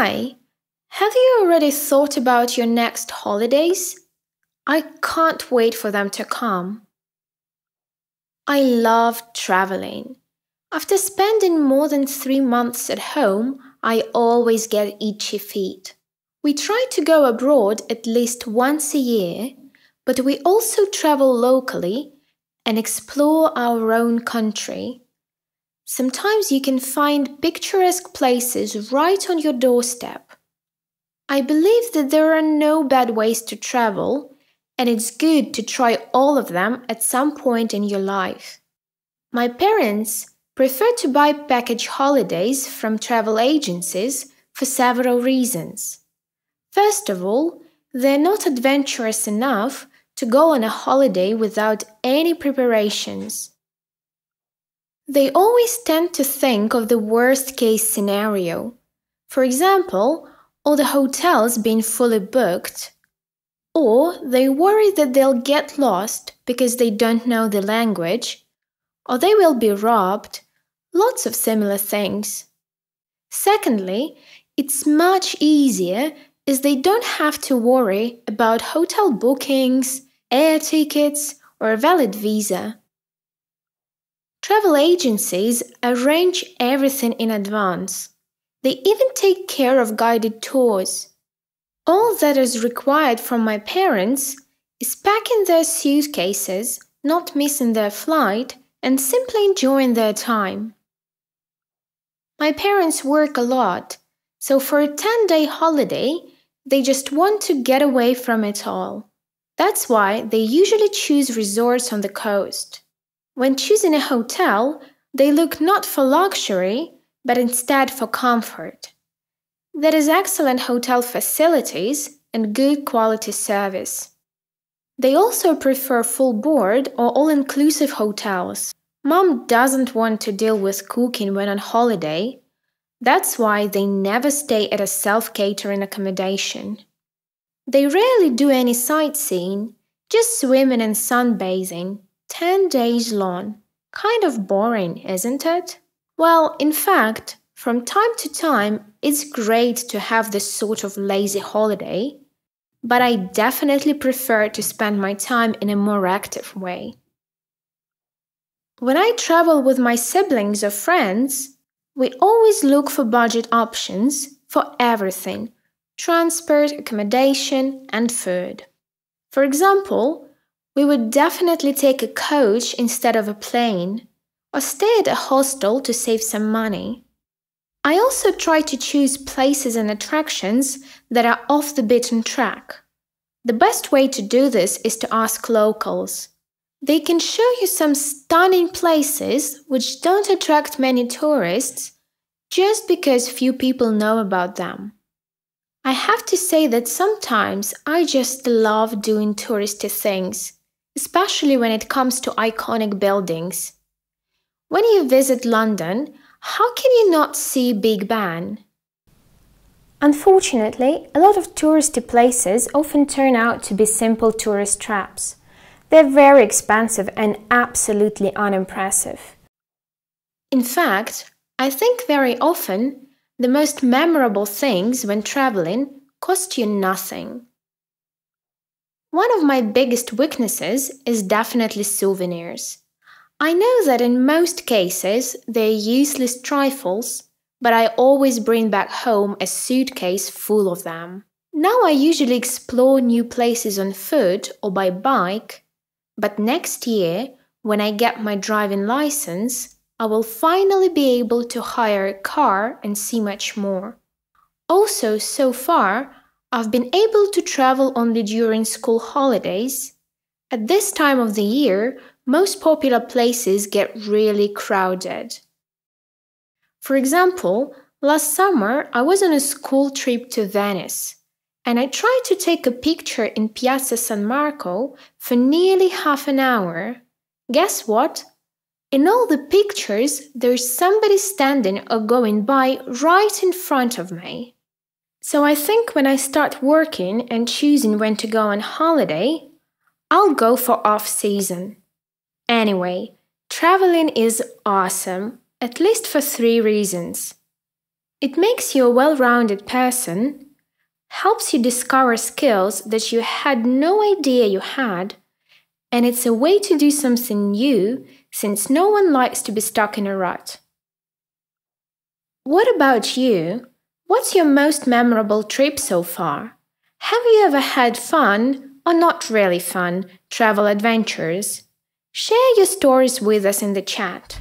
Hi, have you already thought about your next holidays? I can't wait for them to come. I love traveling. After spending more than 3 months at home, I always get itchy feet. We try to go abroad at least once a year, but we also travel locally and explore our own country. Sometimes you can find picturesque places right on your doorstep. I believe that there are no bad ways to travel, and it's good to try all of them at some point in your life. My parents prefer to buy package holidays from travel agencies for several reasons. First of all, they're not adventurous enough to go on a holiday without any preparations. They always tend to think of the worst-case scenario. For example, all the hotels being fully booked. Or they worry that they'll get lost because they don't know the language, or they will be robbed, lots of similar things. Secondly, it's much easier as they don't have to worry about hotel bookings, air tickets, or a valid visa. Travel agencies arrange everything in advance. They even take care of guided tours. All that is required from my parents is packing their suitcases, not missing their flight, and simply enjoying their time. My parents work a lot, so for a 10-day holiday, they just want to get away from it all. That's why they usually choose resorts on the coast. When choosing a hotel, they look not for luxury, but instead for comfort. There is excellent hotel facilities and good quality service. They also prefer full board or all-inclusive hotels. Mom doesn't want to deal with cooking when on holiday. That's why they never stay at a self-catering accommodation. They rarely do any sightseeing, just swimming and sunbathing, 10 days long. Kind of boring, isn't it? Well, in fact, from time to time, it's great to have this sort of lazy holiday, but I definitely prefer to spend my time in a more active way. When I travel with my siblings or friends, we always look for budget options for everything: transport, accommodation, and food. For example, we would definitely take a coach instead of a plane, or stay at a hostel to save some money. I also try to choose places and attractions that are off the beaten track. The best way to do this is to ask locals. They can show you some stunning places which don't attract many tourists just because few people know about them. I have to say that sometimes I just love doing touristy things, especially when it comes to iconic buildings. When you visit London, how can you not see Big Ben? Unfortunately, a lot of touristy places often turn out to be simple tourist traps. They're very expensive and absolutely unimpressive. In fact, I think very often the most memorable things when traveling cost you nothing. One of my biggest weaknesses is definitely souvenirs. I know that in most cases they're useless trifles, but I always bring back home a suitcase full of them. Now I usually explore new places on foot or by bike, but next year, when I get my driving license, I will finally be able to hire a car and see much more. Also, so far, I've been able to travel only during school holidays. At this time of the year, most popular places get really crowded. For example, last summer I was on a school trip to Venice, and I tried to take a picture in Piazza San Marco for nearly half an hour. Guess what? In all the pictures, there's somebody standing or going by right in front of me. So I think when I start working and choosing when to go on holiday, I'll go for off-season. Anyway, traveling is awesome, at least for 3 reasons. It makes you a well-rounded person, helps you discover skills that you had no idea you had, and it's a way to do something new since no one likes to be stuck in a rut. What about you? What's your most memorable trip so far? Have you ever had fun, or not really fun, travel adventures? Share your stories with us in the chat.